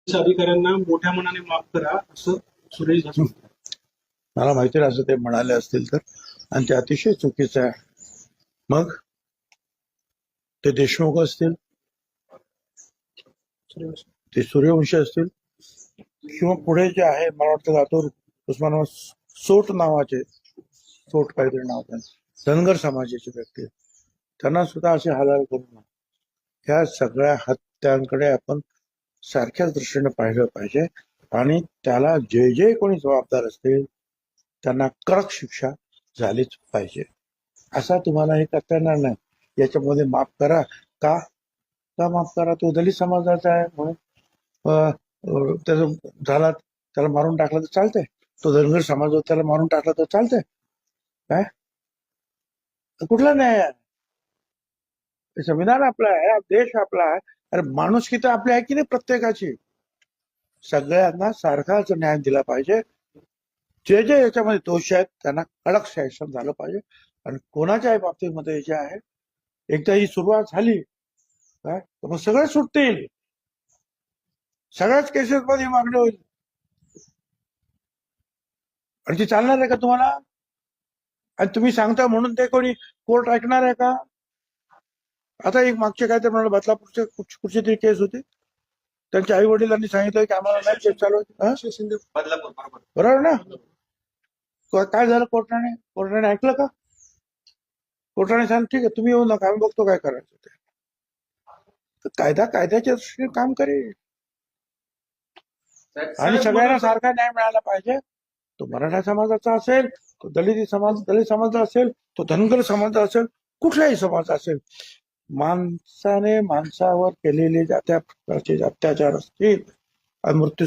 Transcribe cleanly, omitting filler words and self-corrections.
अधिकाऱ्यांना मोठ्या मनाने माफ करा असं सुरेश धस म्हणतात. मला माहिती नाही असं ते म्हणाले असतील तर, आणि ते अतिशय चुकीचं आहे. मग ते देशमुख असतील, ते सूर्यवंशी असतील, किंवा पुढे जे आहे मला वाटतं लातूर उस्मानाबाद सोट नावाचे, सोट काहीतरी नाव त्यांचं, धनगर समाजाचे व्यक्ती आहेत. त्यांना सुद्धा असे हालहाल करू नये. ह्या सगळ्या हत्यांकडे आपण सारख्याच दृष्टीने पाहिलं पाहिजे आणि त्याला जे जे कोणी जबाबदार असतील त्यांना कडक शिक्षा झालीच पाहिजे. असा तुम्हाला हे करता येणार नाही. याच्यामध्ये माफ करा का का माफ करा, तो दलित समाजाचा आहे म्हणून त्याचं झाला, त्याला मारून टाकलं तर चालतंय. तो धनगर समाज होता, त्याला मारून टाकला तर चालतंय काय? कुठला न्याय आहे? संविधान आपलं आहे, देश आपला आहे. अरे माणुसकी तर आपली आहे की नाही प्रत्येकाची? सगळ्यांना सारखाच न्याय दिला पाहिजे. जे जे याच्यामध्ये दोष आहेत त्यांना कडक शासन झालं पाहिजे. आणि कोणाच्याही बाबतीमध्ये जे आहे, एकदा ही सुरुवात झाली काय तर मग सगळे सुटतील. सगळ्याच केसेस मध्ये मागणी होईल. आणि ती चालणार आहे का तुम्हाला? आणि तुम्ही सांगता म्हणून ते कोणी कोर्ट ऐकणार आहे का? आता एक मागचे काय ते म्हणाले, बदलापूरचे कुठची तरी केस होती, त्यांच्या आई वडिलांनी सांगितलं की आम्हाला नाही केस चालू होती. बरोबर ना? काय झालं? कोर्टाने ऐकलं का? कोर्टाने सांगितलं ठीक आहे तुम्ही येऊ नका, आम्ही बघतो काय करायचं ते. तर कायदा कायद्याच्या दृष्टीने काम करेल. आणि सगळ्यांना सारखा न्याय मिळाला पाहिजे. तो मराठा समाजाचा असेल, तो दलित समाजाचा असेल, तो धनगर समाजाचा असेल, कुठलाही समाज असेल. माणसाने माणसावर केलेले ज्या त्या प्रकारचे अत्याचार असतील, मृत्यू